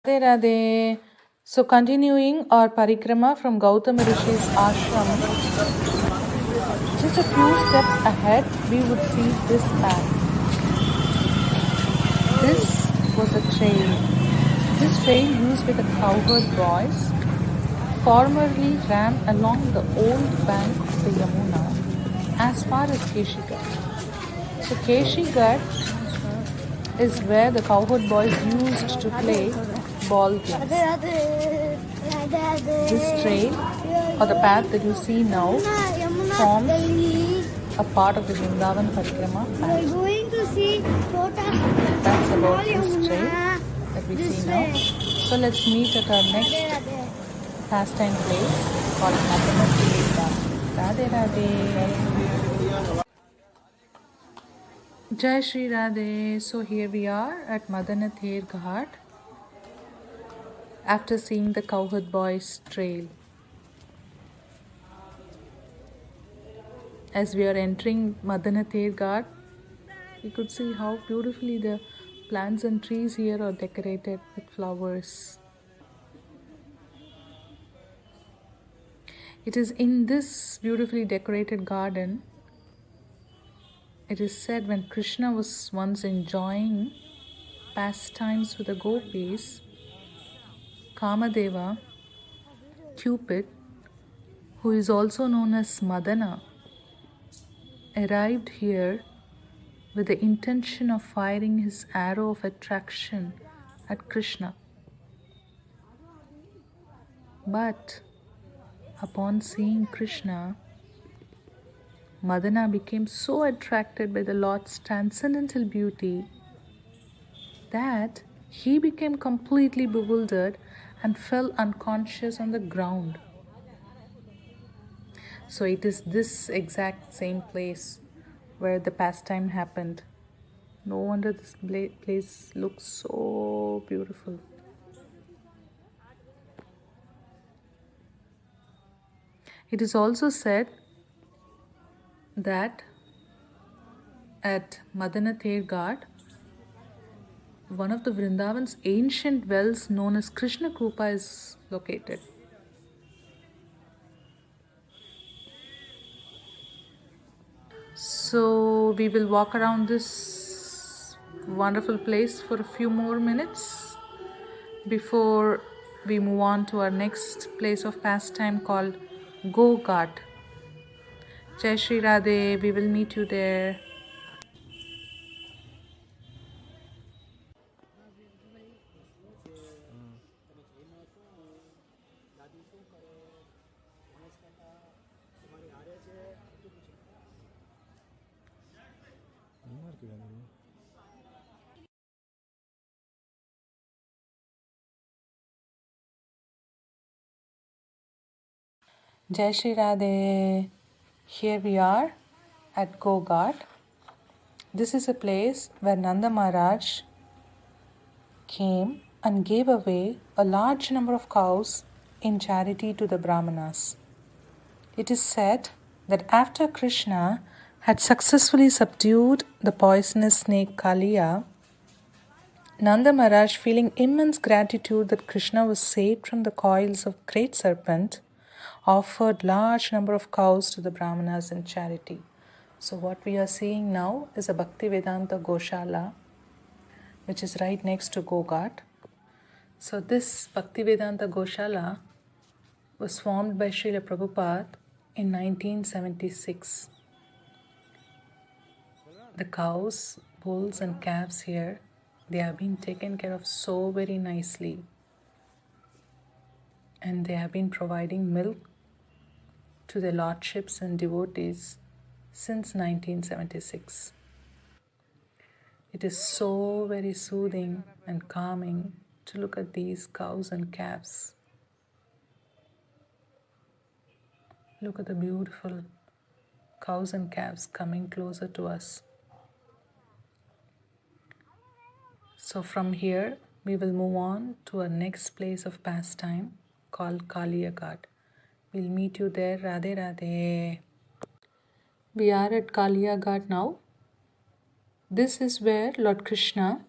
Radhe Radhe. So continuing our Parikrama from Gautama Rishi's ashram, just a few steps ahead we would see this path. This was a trail. This trail used by the Cowherd boys formerly ran along the old bank of the Yamuna as far as Keshigarh. So Keshigarh is where the Cowherd boys used to play ball games. This trail or the path that you see now forms a part of the Vrindavan Parikrama path. We're going to see That's about this trail that we see now. So let's meet at our next pastime place called Madana Guard. Radhe Radhe. Jai Shri Radhe. So here we are at Madana Guard after seeing the Cowherd boys trail. As we are entering Madana Guard, you could see how beautifully the plants and trees here are decorated with flowers. It is in this beautifully decorated garden, it is said, when Krishna was once enjoying pastimes with the gopis, Kamadeva, Cupid, who is also known as Madana, arrived here with the intention of firing his arrow of attraction at Krishna. But upon seeing Krishna, Madana became so attracted by the Lord's transcendental beauty that he became completely bewildered and fell unconscious on the ground. So it is this exact same place where the pastime happened. No wonder this place looks so beautiful. It is also said that at Madana Guard, one of the Vrindavan's ancient wells known as Krishna Krupa is located. So we will walk around this wonderful place for a few more minutes before we move on to our next place of pastime called ghat. Jai Shri Radhe, we will meet you there. Jai Shri Radhe. Here we are at ghat. This is a place where Nanda Maharaj came and gave away a large number of cows in charity to the Brahmanas. It is said that after Krishna had successfully subdued the poisonous snake Kaliya, Nanda Maharaj, feeling immense gratitude that Krishna was saved from the coils of great serpent, offered large number of cows to the Brahmanas in charity. So what we are seeing now is a Bhaktivedanta Goshala, which is right next to ghat. So this Bhaktivedanta Goshala was formed by Srila Prabhupada in 1976. The cows, bulls and calves here, they have been taken care of so very nicely. And they have been providing milk to the lordships and devotees since 1976. It is so very soothing and calming to look at these cows and calves. Look at the beautiful cows and calves coming closer to us. So from here, we will move on to our next place of pastime called Kalyangar. We'll meet you there. Radhe Radhe. We are at Kalyangar now. This is where Lord Krishna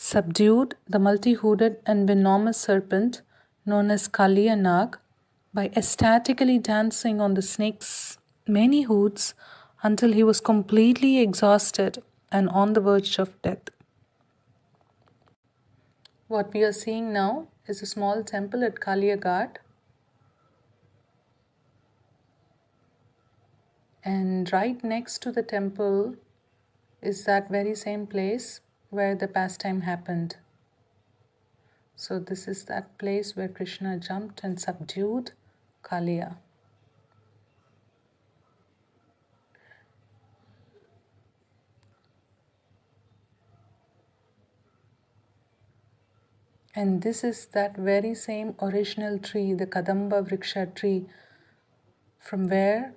subdued the multi-hooded and venomous serpent known as Kalyangar by ecstatically dancing on the snake's many hoods until he was completely exhausted and on the verge of death. What we are seeing now is a small temple at Kalyangar, and right next to the temple is that very same place where the pastime happened. So this is that place where Krishna jumped and subdued Kaliya. And this is that very same original tree, the Kadamba Vriksha tree, from where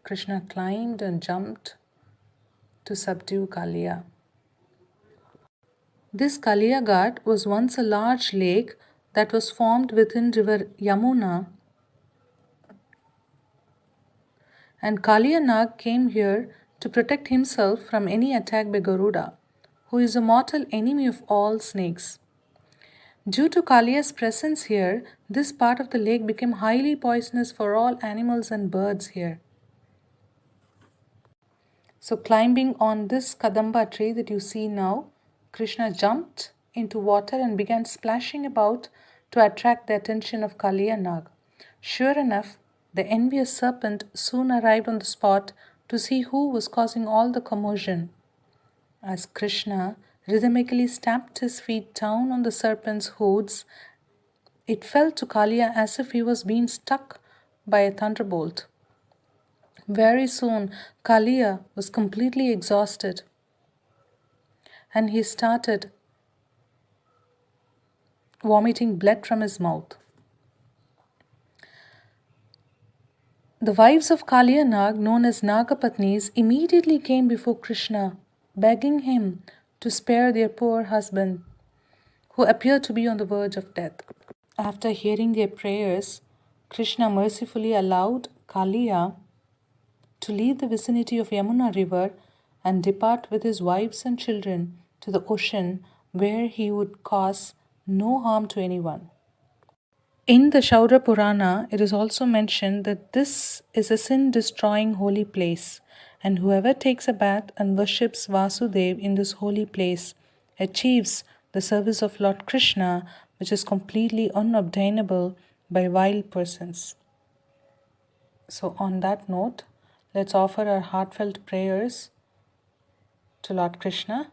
Krishna climbed and jumped to subdue Kaliya. This Kaliya ghat was once a large lake that was formed within river Yamuna, and Kalyangar came here to protect himself from any attack by Garuda, who is a mortal enemy of all snakes. Due to Kaliya's presence here, this part of the lake became highly poisonous for all animals and birds here. So climbing on this Kadamba tree that you see now, Krishna jumped into water and began splashing about to attract the attention of Kalyangar. Sure enough, the envious serpent soon arrived on the spot to see who was causing all the commotion. As Krishna rhythmically stamped his feet down on the serpent's hoods, it felt to Kaliya as if he was being struck by a thunderbolt. Very soon, Kaliya was completely exhausted and he started vomiting blood from his mouth. The wives of Kalyangar, known as Nagapatnis, immediately came before Krishna, begging him to spare their poor husband, who appeared to be on the verge of death. After hearing their prayers, Krishna mercifully allowed Kaliya to leave the vicinity of Yamuna river and depart with his wives and children to the ocean, where he would cause no harm to anyone. In the Shaura Purana, it is also mentioned that this is a sin-destroying holy place, and whoever takes a bath and worships Vasudev in this holy place achieves the service of Lord Krishna, which is completely unobtainable by wild persons. So on that note, let's offer our heartfelt prayers to Lord Krishna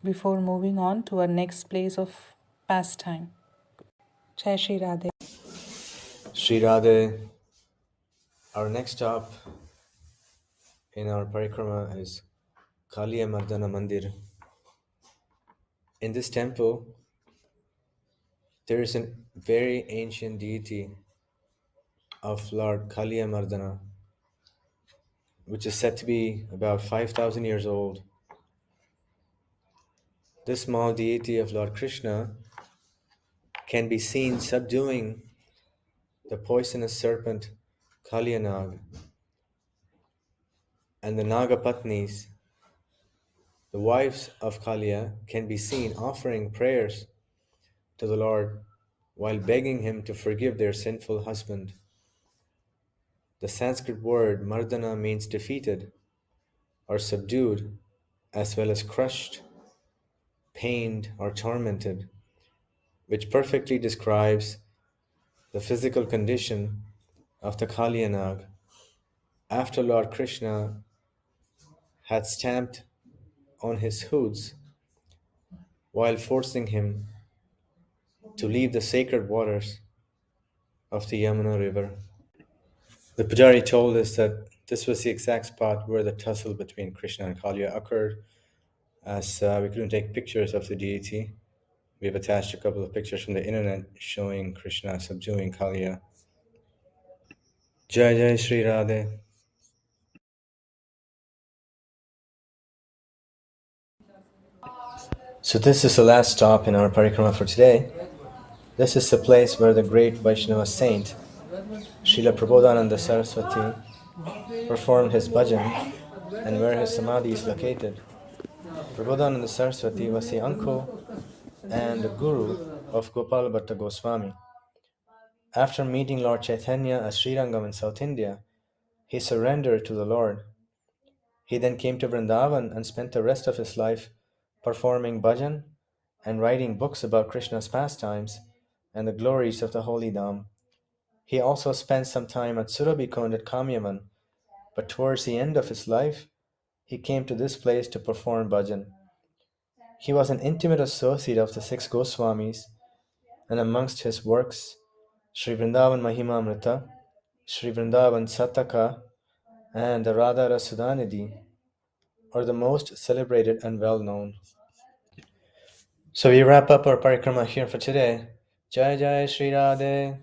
before moving on to our next place of pastime. Jai Shri Radhe. Shri Radhe. Our next stop in our Parikrama is Kaliya Mardana Mandir. In this temple, there is a very ancient deity of Lord Kaliya Mardana, which is said to be about 5,000 years old. This small deity of Lord Krishna can be seen subduing the poisonous serpent Kalyangar, and the Nagapatnis, the wives of Kaliya, can be seen offering prayers to the Lord while begging him to forgive their sinful husband. The Sanskrit word mardana means defeated or subdued, as well as crushed, pained, or tormented, which perfectly describes the physical condition of the Kalyangar after Lord Krishna had stamped on his hoods while forcing him to leave the sacred waters of the Yamuna river. The Pujari told us that this was the exact spot where the tussle between Krishna and Kaliya occurred. As we couldn't take pictures of the deity, we've attached a couple of pictures from the internet showing Krishna subduing Kaliya. Jai Jai Shri Radhe. So this is the last stop in our Parikrama for today. This is the place where the great Vaishnava saint, Srila Prabhodananda Saraswati, performed his bhajan and where his samadhi is located. Prabhodananda Saraswati was the uncle and the guru of Gopal Bhatta Goswami. After meeting Lord Chaitanya at Srirangam in South India, he surrendered to the Lord. He then came to Vrindavan and spent the rest of his life performing bhajan and writing books about Krishna's pastimes and the glories of the holy Dham. He also spent some time at Surabhikund at Kamyavan, but towards the end of his life, he came to this place to perform bhajan. He was an intimate associate of the six Goswamis, and amongst his works, Sri Vrindavan Mahimamrita, Sri Vrindavan Sataka, and the Radha Rasudanidhi are the most celebrated and well known. So we wrap up our parikrama here for today. Jai Jai Sri Radhe.